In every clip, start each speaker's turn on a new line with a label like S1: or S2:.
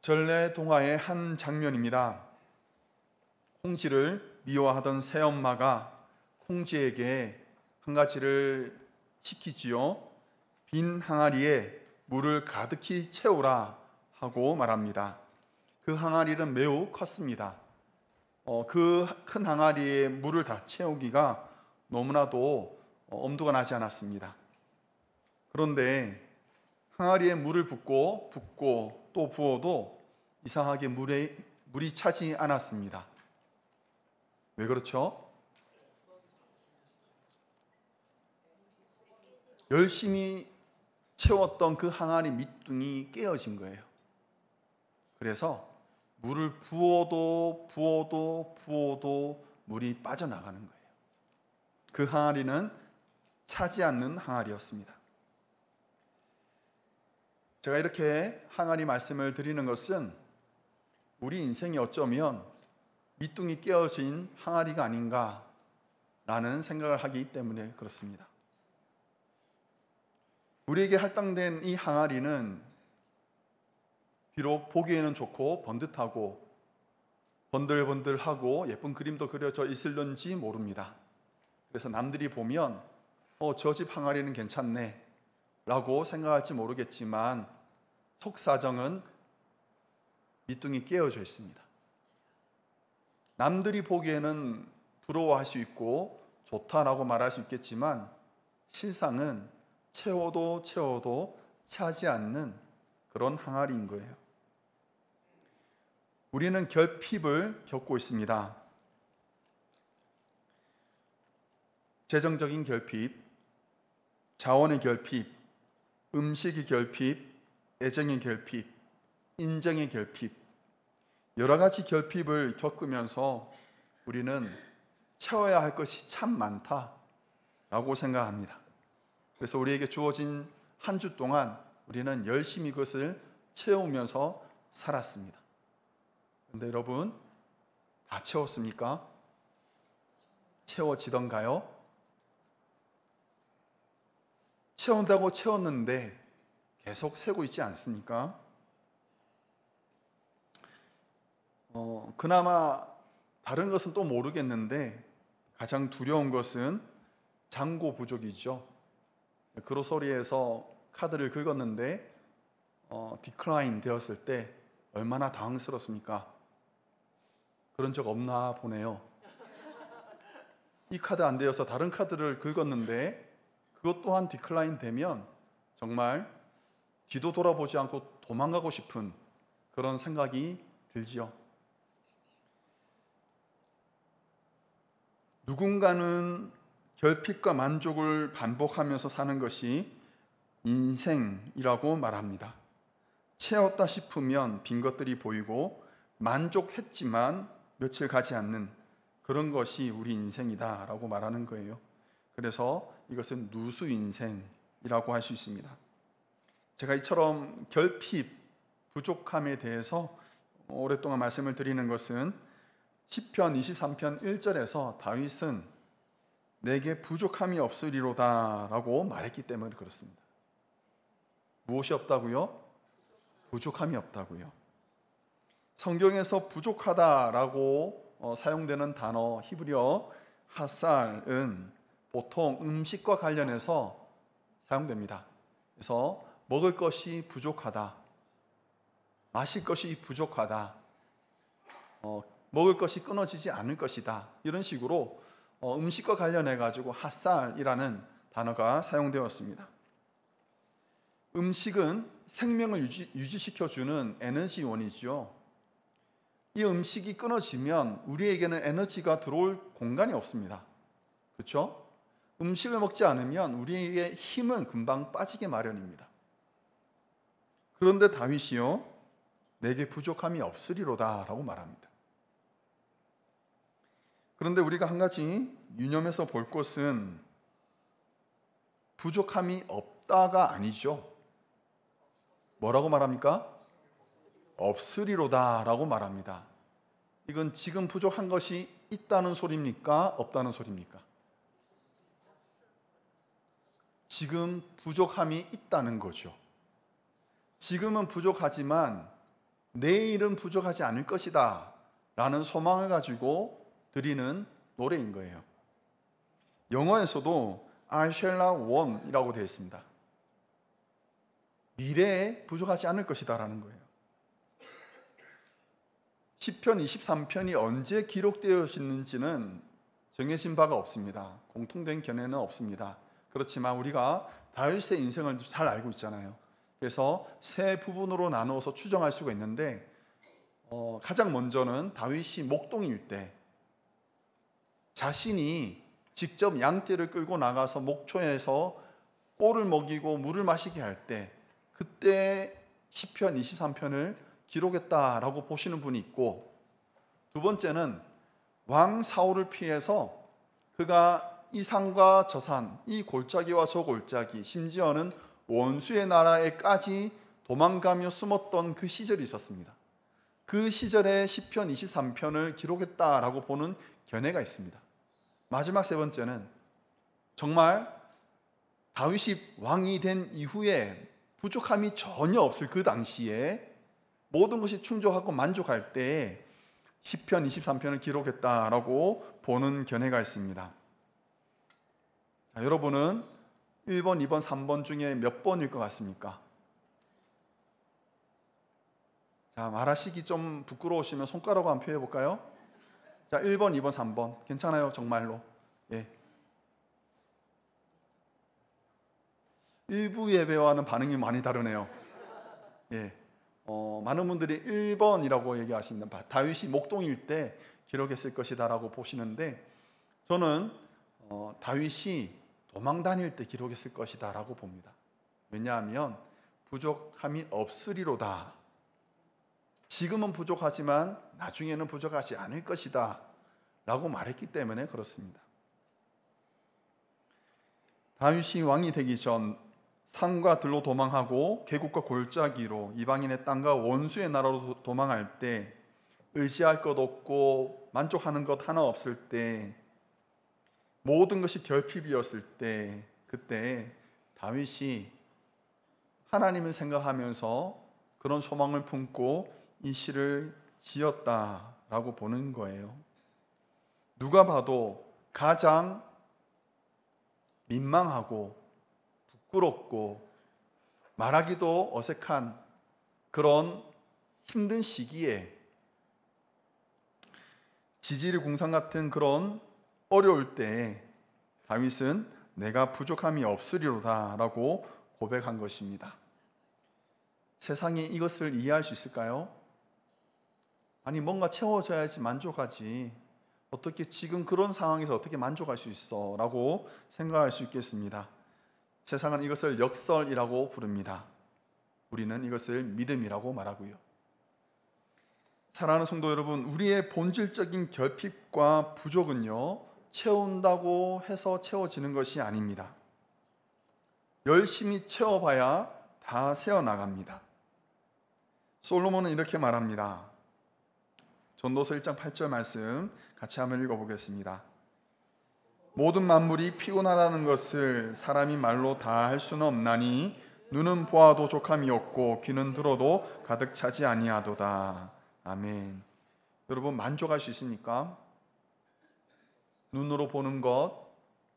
S1: 전래 동화의 한 장면입니다. 콩쥐를 미워하던 새엄마가 콩쥐에게 한 가지를 시키지요. 빈 항아리에 물을 가득히 채우라 하고 말합니다. 그 항아리는 매우 컸습니다. 그 큰 항아리에 물을 다 채우기가 너무나도 엄두가 나지 않았습니다. 그런데 항아리에 물을 붓고 또 부어도 이상하게 물이 차지 않았습니다. 왜 그렇죠? 열심히 채웠던 그 항아리 밑둥이 깨어진 거예요. 그래서 물을 부어도 물이 빠져나가는 거예요. 그 항아리는 차지 않는 항아리였습니다. 제가 이렇게 항아리 말씀을 드리는 것은 우리 인생이 어쩌면 밑둥이 깨어진 항아리가 아닌가라는 생각을 하기 때문에 그렇습니다. 우리에게 할당된 이 항아리는 비록 보기에는 좋고 번듯하고 번들번들하고 예쁜 그림도 그려져 있을런지 모릅니다. 그래서 남들이 보면 저 집 항아리는 괜찮네 라고 생각할지 모르겠지만 속사정은 밑둥이 깨어져 있습니다. 남들이 보기에는 부러워할 수 있고 좋다라고 말할 수 있겠지만 실상은 채워도 차지 않는 그런 항아리인 거예요. 우리는 결핍을 겪고 있습니다. 재정적인 결핍, 자원의 결핍, 음식의 결핍, 애정의 결핍, 인정의 결핍, 여러 가지 결핍을 겪으면서 우리는 채워야 할 것이 참 많다라고 생각합니다. 그래서 우리에게 주어진 한 주 동안 우리는 열심히 그것을 채우면서 살았습니다. 그런데 여러분, 다 채웠습니까? 채워지던가요? 채운다고 채웠는데 계속 새고 있지 않습니까? 그나마 다른 것은 또 모르겠는데 가장 두려운 것은 잔고 부족이죠. 그로소리에서 카드를 긁었는데 디클라인 되었을 때 얼마나 당황스럽습니까? 그런 적 없나 보네요. 이 카드 안 되어서 다른 카드를 긁었는데 그것 또한 디클라인 되면 정말 뒤도 돌아보지 않고 도망가고 싶은 그런 생각이 들지요. 누군가는 결핍과 만족을 반복하면서 사는 것이 인생이라고 말합니다. 채웠다 싶으면 빈 것들이 보이고 만족했지만 며칠 가지 않는 그런 것이 우리 인생이다라고 말하는 거예요. 그래서 이것은 누수 인생이라고 할 수 있습니다. 제가 이처럼 결핍, 부족함에 대해서 오랫동안 말씀을 드리는 것은 시편 23편 1절에서 다윗은 내게 부족함이 없으리로다 라고 말했기 때문에 그렇습니다. 무엇이 없다고요? 부족함이 없다고요. 성경에서 부족하다라고 사용되는 단어 히브리어 하살은 보통 음식과 관련해서 사용됩니다. 그래서 먹을 것이 부족하다, 마실 것이 부족하다, 먹을 것이 끊어지지 않을 것이다, 이런 식으로 음식과 관련해 가지고 핫살이라는 단어가 사용되었습니다. 음식은 생명을 유지시켜주는 에너지원이죠. 이 음식이 끊어지면 우리에게는 에너지가 들어올 공간이 없습니다. 그렇죠? 음식을 먹지 않으면 우리에게 힘은 금방 빠지게 마련입니다. 그런데 다윗이요, 내게 부족함이 없으리로다 라고 말합니다. 그런데 우리가 한 가지 유념해서 볼 것은 부족함이 없다가 아니죠. 뭐라고 말합니까? 없으리로다 라고 말합니다. 이건 지금 부족한 것이 있다는 소리입니까? 없다는 소리입니까? 지금 부족함이 있다는 거죠. 지금은 부족하지만 내일은 부족하지 않을 것이다 라는 소망을 가지고 드리는 노래인 거예요. 영어에서도 I shall not want 이라고 되어 있습니다. 미래에 부족하지 않을 것이다 라는 거예요. 시편 23편이 언제 기록되어졌는지는 정해진 바가 없습니다. 공통된 견해는 없습니다. 그렇지만 우리가 다윗의 인생을 잘 알고 있잖아요. 그래서 세 부분으로 나누어서 추정할 수가 있는데 가장 먼저는 다윗이 목동일 때 자신이 직접 양떼를 끌고 나가서 목초에서 꼴을 먹이고 물을 마시게 할 때 그때 시편 23편을 기록했다라고 보시는 분이 있고, 두 번째는 왕 사울을 피해서 그가 이 산과 저 산, 이 골짜기와 저 골짜기, 심지어는 원수의 나라에까지 도망가며 숨었던 그 시절이 있었습니다. 그 시절에 시편 23편을 기록했다라고 보는 견해가 있습니다. 마지막 세 번째는 정말 다윗이 왕이 된 이후에 부족함이 전혀 없을 그 당시에 모든 것이 충족하고 만족할 때에 시편 23편을 기록했다라고 보는 견해가 있습니다. 자, 여러분은 1번, 2번, 3번 중에 몇 번일 것 같습니까? 자, 말하시기 좀 부끄러우시면 손가락으로 한번 표해 볼까요? 자, 1번, 2번, 3번 괜찮아요? 정말로. 예. 일부 예배와는 반응이 많이 다르네요. 예. 많은 분들이 1번이라고 얘기하십니다. 다윗이 목동일 때 기록했을 것이다 라고 보시는데, 저는 다윗이 도망 다닐 때 기록했을 것이다 라고 봅니다. 왜냐하면 부족함이 없으리로다, 지금은 부족하지만 나중에는 부족하지 않을 것이다 라고 말했기 때문에 그렇습니다. 다윗이 왕이 되기 전 산과 들로 도망하고 계곡과 골짜기로 이방인의 땅과 원수의 나라로 도망할 때, 의지할 것 없고 만족하는 것 하나 없을 때, 모든 것이 결핍이었을 때, 그때 다윗이 하나님을 생각하면서 그런 소망을 품고 이 시를 지었다라고 보는 거예요. 누가 봐도 가장 민망하고 부끄럽고 말하기도 어색한 그런 힘든 시기에, 지지리 공상 같은 그런 어려울 때 다윗은 내가 부족함이 없으리로다 라고 고백한 것입니다. 세상이 이것을 이해할 수 있을까요? 아니, 뭔가 채워져야지 만족하지, 어떻게 지금 그런 상황에서 어떻게 만족할 수 있어 라고 생각할 수 있겠습니다. 세상은 이것을 역설이라고 부릅니다. 우리는 이것을 믿음이라고 말하고요. 사랑하는 성도 여러분, 우리의 본질적인 결핍과 부족은요, 채운다고 해서 채워지는 것이 아닙니다. 열심히 채워봐야 다 새어나갑니다. 솔로몬은 이렇게 말합니다. 전도서 1장 8절 말씀 같이 한번 읽어보겠습니다. 모든 만물이 피곤하다는 것을 사람이 말로 다 할 수는 없나니 눈은 보아도 족함이 없고 귀는 들어도 가득 차지 아니하도다. 아멘. 여러분, 만족할 수 있습니까? 눈으로 보는 것,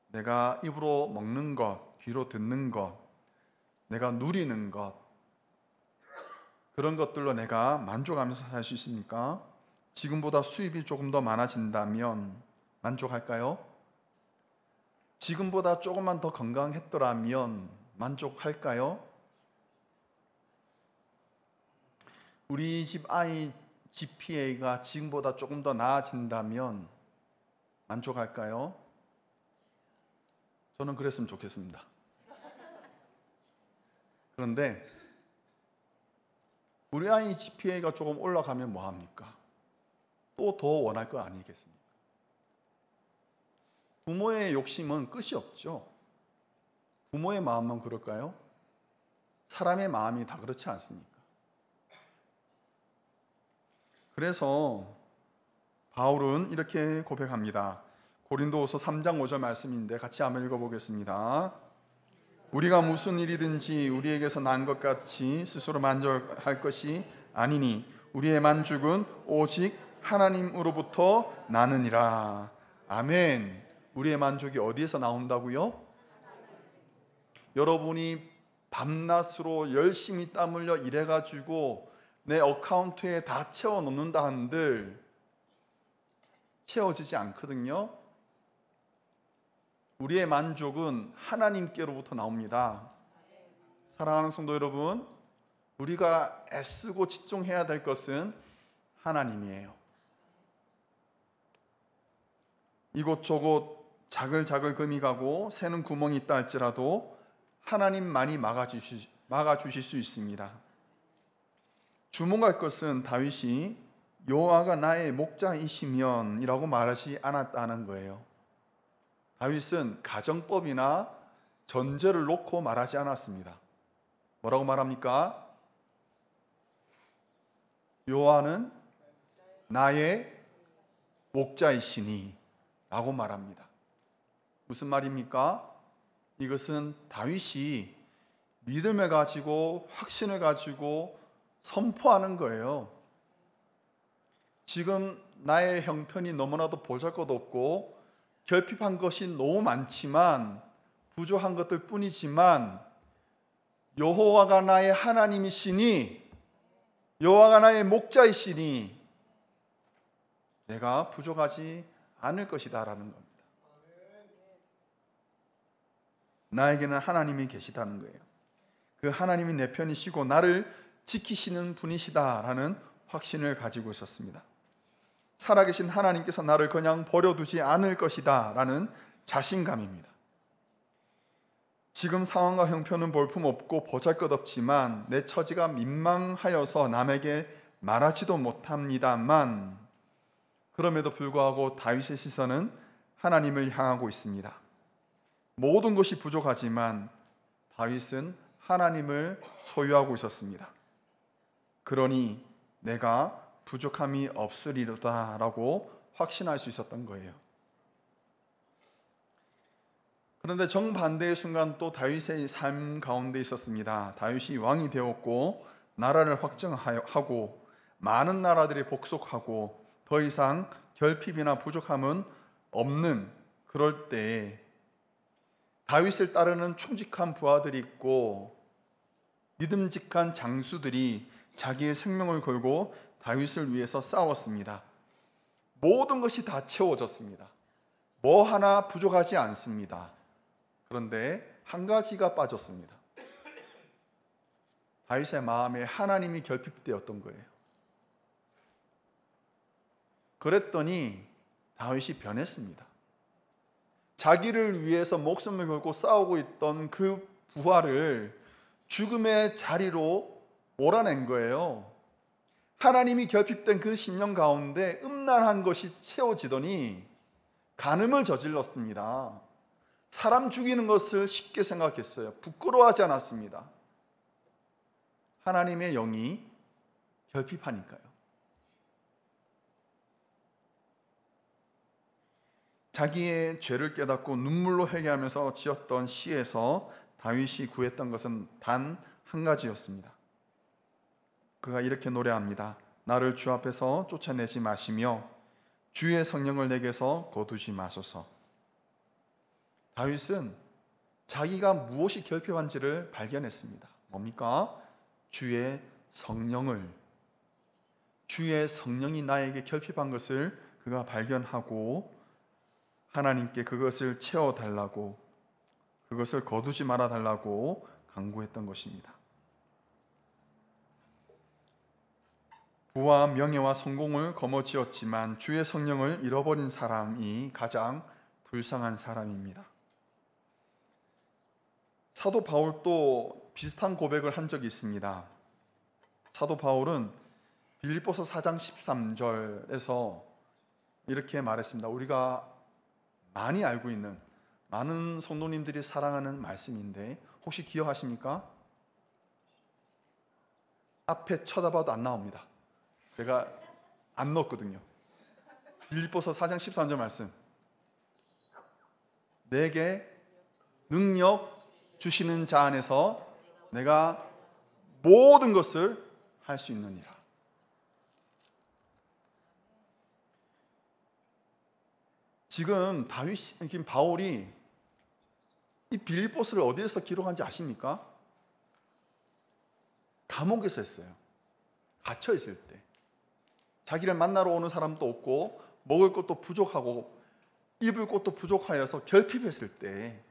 S1: 내가 입으로 먹는 것, 귀로 듣는 것, 내가 누리는 것, 그런 것들로 내가 만족하면서 살 수 있습니까? 지금보다 수입이 조금 더 많아진다면 만족할까요? 지금보다 조금만 더 건강했더라면 만족할까요? 우리 집 아이 GPA가 지금보다 조금 더 나아진다면 만족할까요? 저는 그랬으면 좋겠습니다. 그런데 우리 아이 GPA가 조금 올라가면 뭐합니까? 또 더 원할 거 아니겠습니까? 부모의 욕심은 끝이 없죠. 부모의 마음만 그럴까요? 사람의 마음이 다 그렇지 않습니까? 그래서 바울은 이렇게 고백합니다. 고린도후서 3장 5절 말씀인데 같이 한번 읽어보겠습니다. 우리가 무슨 일이든지 우리에게서 난 것 같이 스스로 만족할 것이 아니니 우리의 만족은 오직 하나님으로부터 나느니라. 아멘. 우리의 만족이 어디에서 나온다고요? 여러분이 밤낮으로 열심히 땀 흘려 일해가지고 내 어카운트에 다 채워 놓는다 한들 채워지지 않거든요. 우리의 만족은 하나님께로부터 나옵니다. 사랑하는 성도 여러분, 우리가 애쓰고 집중해야 될 것은 하나님이에요. 이곳저곳 자글자글 금이 가고 새는 구멍이 있다 할지라도 하나님만이 막아주실 수 있습니다. 주목할 것은 다윗이 여호와가 나의 목자이시면 이라고 말하지 않았다는 거예요. 다윗은 가정법이나 전제를 놓고 말하지 않았습니다. 뭐라고 말합니까? 여호와는 나의 목자이시니 라고 말합니다. 무슨 말입니까? 이것은 다윗이 믿음을 가지고 확신을 가지고 선포하는 거예요. 지금 나의 형편이 너무나도 보잘것없고 결핍한 것이 너무 많지만 부족한 것들 뿐이지만 여호와가 나의 하나님이시니 여호와가 나의 목자이시니 내가 부족하지 않을 것이다 라는 겁니다. 나에게는 하나님이 계시다는 거예요. 그 하나님이 내 편이시고 나를 지키시는 분이시다라는 확신을 가지고 있었습니다. 살아계신 하나님께서 나를 그냥 버려두지 않을 것이다 라는 자신감입니다. 지금 상황과 형편은 볼품없고 보잘것없지만 내 처지가 민망하여서 남에게 말하지도 못합니다만 그럼에도 불구하고 다윗의 시선은 하나님을 향하고 있습니다. 모든 것이 부족하지만 다윗은 하나님을 소유하고 있었습니다. 그러니 내가 부족함이 없으리로다 라고 확신할 수 있었던 거예요. 그런데 정반대의 순간 또 다윗의 삶 가운데 있었습니다. 다윗이 왕이 되었고 나라를 확정하고 많은 나라들이 복속하고 더 이상 결핍이나 부족함은 없는 그럴 때에 다윗을 따르는 충직한 부하들이 있고 믿음직한 장수들이 자기의 생명을 걸고 다윗을 위해서 싸웠습니다. 모든 것이 다 채워졌습니다. 뭐 하나 부족하지 않습니다. 그런데 한 가지가 빠졌습니다. 다윗의 마음에 하나님이 결핍되었던 거예요. 그랬더니 다윗이 변했습니다. 자기를 위해서 목숨을 걸고 싸우고 있던 그 부하를 죽음의 자리로 몰아낸 거예요. 하나님이 결핍된 그 심령 가운데 음란한 것이 채워지더니 간음을 저질렀습니다. 사람 죽이는 것을 쉽게 생각했어요. 부끄러워하지 않았습니다. 하나님의 영이 결핍하니까요. 자기의 죄를 깨닫고 눈물로 회개하면서 지었던 시에서 다윗이 구했던 것은 단 한 가지였습니다. 그가 이렇게 노래합니다. 나를 주 앞에서 쫓아내지 마시며 주의 성령을 내게서 거두지 마소서. 다윗은 자기가 무엇이 결핍한지를 발견했습니다. 뭡니까? 주의 성령이 나에게 결핍한 것을 그가 발견하고 하나님께 그것을 채워달라고, 그것을 거두지 말아달라고 간구했던 것입니다. 부와 명예와 성공을 거머쥐었지만 주의 성령을 잃어버린 사람이 가장 불쌍한 사람입니다. 사도 바울도 비슷한 고백을 한 적이 있습니다. 사도 바울은 빌립보서 4장 13절에서 이렇게 말했습니다. 우리가 많이 알고 있는, 많은 성도님들이 사랑하는 말씀인데 혹시 기억하십니까? 앞에 쳐다봐도 안 나옵니다. 제가 안 넣었거든요. 빌립보서 4장 13절 말씀. 내게 능력 주시는 자 안에서 내가 모든 것을 할 수 있느니라. 지금 바울이 이 빌립보스를 어디에서 기록한지 아십니까? 감옥에서 했어요. 갇혀 있을 때. 자기를 만나러 오는 사람도 없고 먹을 것도 부족하고 입을 것도 부족하여서 결핍했을 때,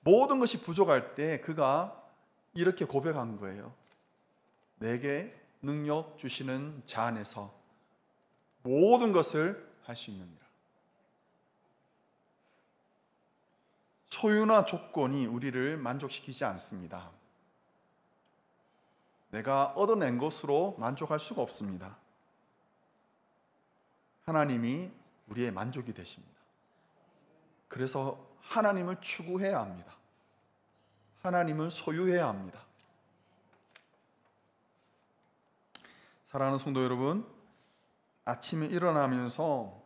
S1: 모든 것이 부족할 때 그가 이렇게 고백한 거예요. 내게 능력 주시는 자 안에서 모든 것을 할 수 있느니라. 소유나 조건이 우리를 만족시키지 않습니다. 내가 얻어낸 것으로 만족할 수가 없습니다. 하나님이 우리의 만족이 되십니다. 그래서 하나님을 추구해야 합니다. 하나님을 소유해야 합니다. 사랑하는 성도 여러분, 아침에 일어나면서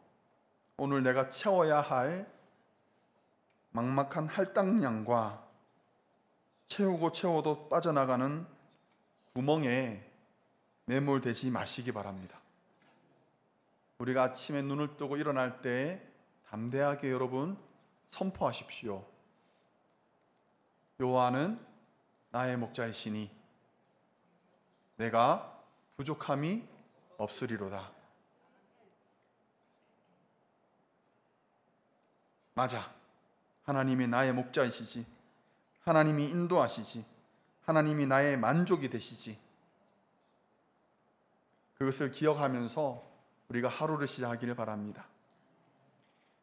S1: 오늘 내가 채워야 할 막막한 할당량과 채우고 채워도 빠져나가는 구멍에 매몰되지 마시기 바랍니다. 우리가 아침에 눈을 뜨고 일어날 때 담대하게 여러분 선포하십시오. 여호와는 나의 목자이시니 내가 부족함이 없으리로다. 맞아. 하나님이 나의 목자이시지. 하나님이 인도하시지. 하나님이 나의 만족이 되시지. 그것을 기억하면서 우리가 하루를 시작하기를 바랍니다.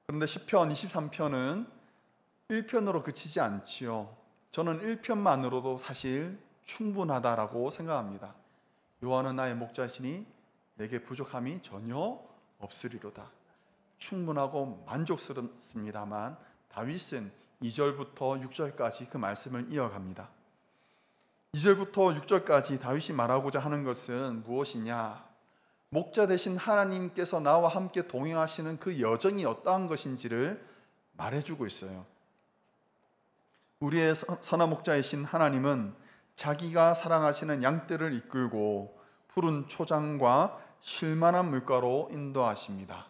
S1: 그런데 시편 23편은 1편으로 그치지 않지요. 저는 1편만으로도 사실 충분하다라고 생각합니다. 여호와는 나의 목자시니 내게 부족함이 전혀 없으리로다. 충분하고 만족스럽습니다만 다윗은 2절부터 6절까지 그 말씀을 이어갑니다. 2절부터 6절까지 다윗이 말하고자 하는 것은 무엇이냐? 목자 되신 하나님께서 나와 함께 동행하시는 그 여정이 어떠한 것인지를 말해주고 있어요. 우리의 선한 목자이신 하나님은 자기가 사랑하시는 양떼를 이끌고 푸른 초장과 쉴만한 물가로 인도하십니다.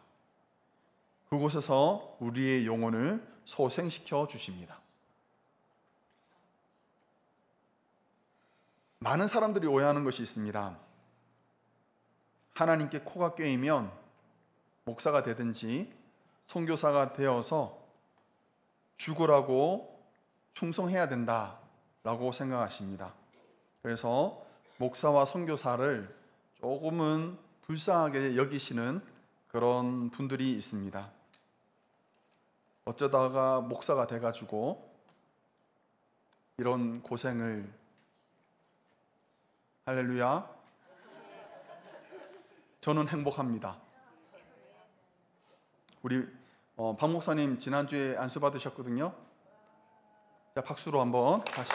S1: 그곳에서 우리의 영혼을 소생시켜 주십니다. 많은 사람들이 오해하는 것이 있습니다. 하나님께 코가 꿰이면 목사가 되든지 선교사가 되어서 죽으라고 충성해야 된다라고 생각하십니다. 그래서 목사와 선교사를 조금은 불쌍하게 여기시는 그런 분들이 있습니다. 어쩌다가 목사가 돼가지고 이런 고생을, 할렐루야, 저는 행복합니다. 우리 박 목사님 지난주에 안수 받으셨거든요. 자, 박수로 한번 다시.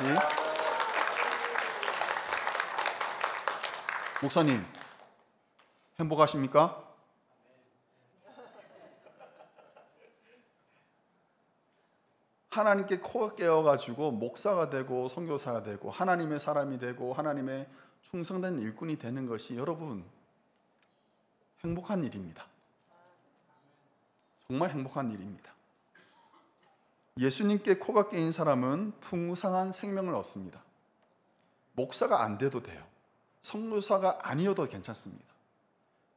S1: 목사님 행복하십니까? 하나님께 코가 깨어가지고 목사가 되고 선교사가 되고 하나님의 사람이 되고 하나님의 충성된 일꾼이 되는 것이 여러분 행복한 일입니다. 정말 행복한 일입니다. 예수님께 코가 깨인 사람은 풍성한 생명을 얻습니다. 목사가 안 돼도 돼요. 선교사가 아니어도 괜찮습니다.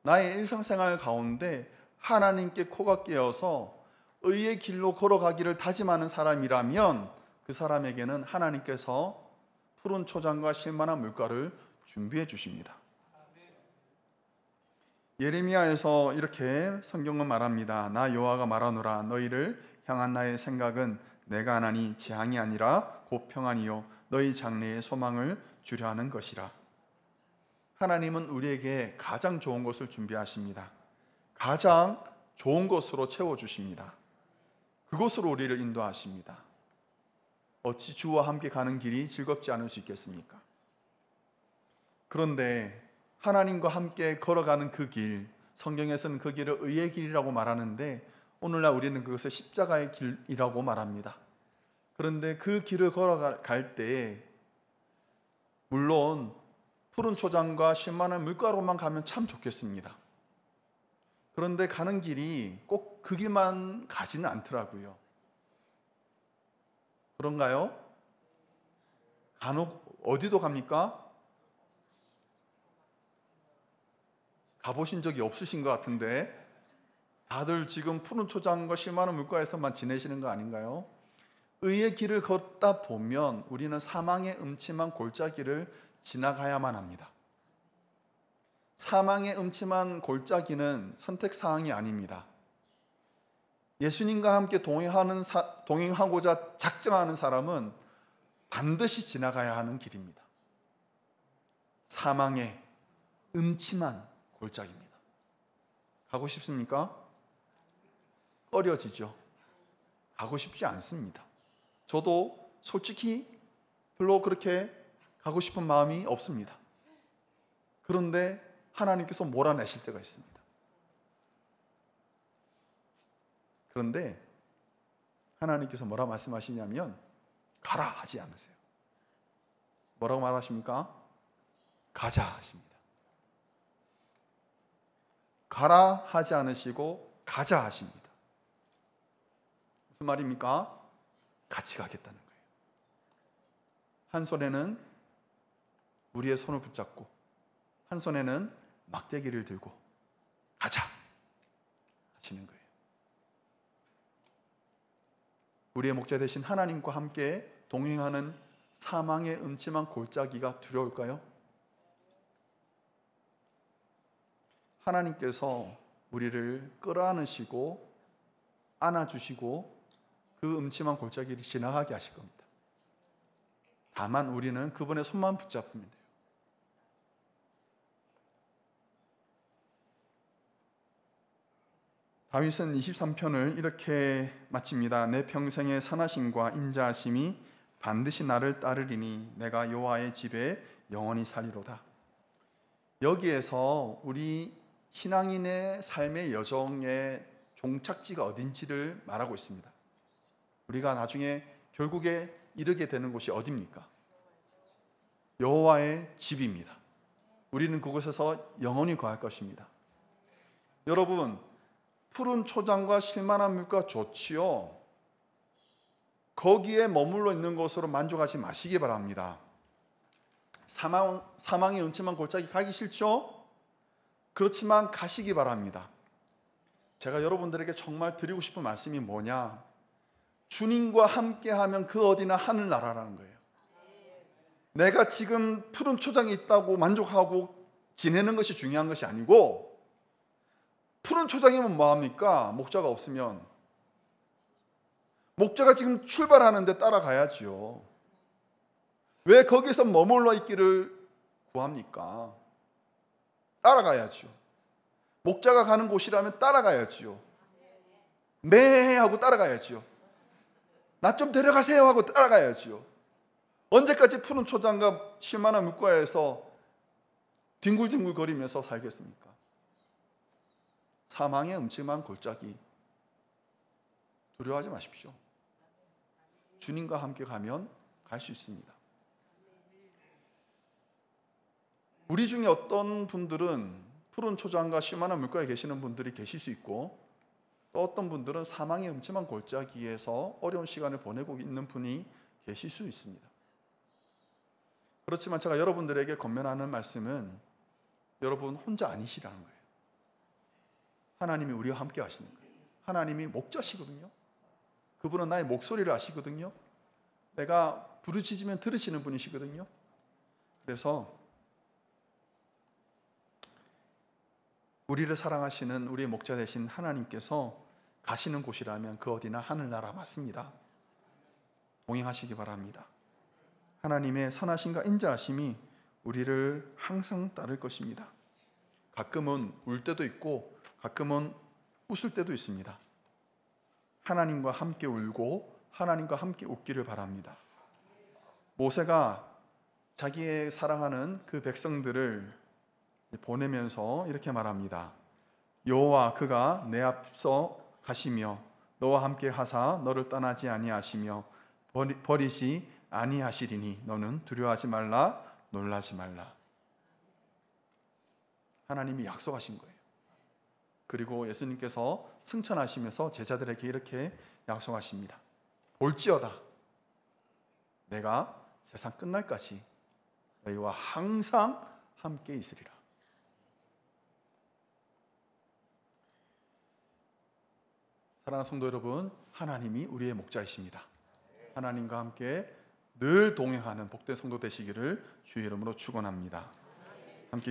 S1: 나의 일상생활 가운데 하나님께 코가 깨어서 의의 길로 걸어가기를 다짐하는 사람이라면 그 사람에게는 하나님께서 푸른 초장과 쉴만한 물가를 준비해 주십니다. 예레미야에서 이렇게 성경은 말합니다. 나 여호와가 말하노라. 너희를 향한 나의 생각은 내가 하나니 재앙이 아니라 곧 평안이요 너희 장래에 소망을 주려 하는 것이라. 하나님은 우리에게 가장 좋은 것을 준비하십니다. 가장 좋은 것으로 채워주십니다. 그곳으로 우리를 인도하십니다. 어찌 주와 함께 가는 길이 즐겁지 않을 수 있겠습니까? 그런데 하나님과 함께 걸어가는 그 길, 성경에서는 그 길을 의의 길이라고 말하는데 오늘날 우리는 그것을 십자가의 길이라고 말합니다. 그런데 그 길을 걸어갈 때 물론 푸른 초장과 쉴만한 물가로만 가면 참 좋겠습니다. 그런데 가는 길이 꼭 그 길만 가지는 않더라고요. 그런가요? 간혹 어디도 갑니까? 가보신 적이 없으신 것 같은데 다들 지금 푸른 초장과 실만한 물가에서만 지내시는 거 아닌가요? 의의 길을 걷다 보면 우리는 사망의 음침한 골짜기를 지나가야만 합니다. 사망의 음침한 골짜기는 선택사항이 아닙니다. 예수님과 함께 동행하고자 작정하는 사람은 반드시 지나가야 하는 길입니다. 사망의 음침한 골짜기입니다. 가고 싶습니까? 꺼려지죠. 가고 싶지 않습니다. 저도 솔직히 별로 그렇게 가고 싶은 마음이 없습니다. 그런데 하나님께서 몰아내실 때가 있습니다. 그런데 하나님께서 뭐라 말씀하시냐면 가라 하지 않으세요. 뭐라고 말하십니까? 가자 하십니다. 가라 하지 않으시고 가자 하십니다. 무슨 말입니까? 같이 가겠다는 거예요. 한 손에는 우리의 손을 붙잡고 한 손에는 막대기를 들고 가자 하시는 거예요. 우리의 목자 되신 하나님과 함께 동행하는 사망의 음침한 골짜기가 두려울까요? 하나님께서 우리를 끌어안으시고 안아주시고 그 음침한 골짜기를 지나가게 하실 겁니다. 다만 우리는 그분의 손만 붙잡으면 돼요. 다윗은 23편을 이렇게 마칩니다. 내 평생의 선하심과 인자하심이 반드시 나를 따르리니 내가 여호와의 집에 영원히 살리로다. 여기에서 우리 신앙인의 삶의 여정의 종착지가 어딘지를 말하고 있습니다. 우리가 나중에 결국에 이르게 되는 곳이 어디입니까? 여호와의 집입니다. 우리는 그곳에서 영원히 거할 것입니다. 여러분, 푸른 초장과 실만한 물가 좋지요. 거기에 머물러 있는 것으로 만족하지 마시기 바랍니다. 사망의 음침한 골짜기 가기 싫죠? 그렇지만 가시기 바랍니다. 제가 여러분들에게 정말 드리고 싶은 말씀이 뭐냐? 주님과 함께하면 그 어디나 하늘나라라는 거예요. 내가 지금 푸른 초장이 있다고 만족하고 지내는 것이 중요한 것이 아니고, 푸른 초장이면 뭐합니까? 목자가 없으면 목자가 지금 출발하는데 따라가야지요. 왜 거기서 머물러 있기를 구합니까? 따라가야죠. 목자가 가는 곳이라면 따라가야지요. 매 하고 따라가야지요. 나 좀 데려가세요 하고 따라가야지요. 언제까지 푸른 초장과 실만한 물가에서 뒹굴뒹굴 거리면서 살겠습니까? 사망의 음침한 골짜기 두려워하지 마십시오. 주님과 함께 가면 갈 수 있습니다. 우리 중에 어떤 분들은 푸른 초장과 실만한 물가에 계시는 분들이 계실 수 있고, 또 어떤 분들은 사망의 음침한 골짜기에서 어려운 시간을 보내고 있는 분이 계실 수 있습니다. 그렇지만 제가 여러분들에게 권면하는 말씀은 여러분 혼자 아니시라는 거예요. 하나님이 우리와 함께 하시는 거예요. 하나님이 목자시거든요. 그분은 나의 목소리를 아시거든요. 내가 부르짖으면 들으시는 분이시거든요. 그래서 우리를 사랑하시는 우리의 목자 되신 하나님께서 가시는 곳이라면 그 어디나 하늘나라 맞습니다. 동행하시기 바랍니다. 하나님의 선하심과 인자하심이 우리를 항상 따를 것입니다. 가끔은 울 때도 있고 가끔은 웃을 때도 있습니다. 하나님과 함께 울고 하나님과 함께 웃기를 바랍니다. 모세가 자기의 사랑하는 그 백성들을 보내면서 이렇게 말합니다. 여호와 그가 내 앞서 가시며 너와 함께 하사 너를 떠나지 아니하시며 버리시 아니하시리니 너는 두려워하지 말라 놀라지 말라. 하나님이 약속하신 거예요. 그리고 예수님께서 승천하시면서 제자들에게 이렇게 약속하십니다. 볼지어다 내가 세상 끝날까지 너희와 항상 함께 있으리라. 사랑하는 성도 여러분, 하나님이 우리의 목자이십니다. 하나님과 함께 늘 동행하는 복된 성도 되시기를 주의 이름으로 축원합니다. 함께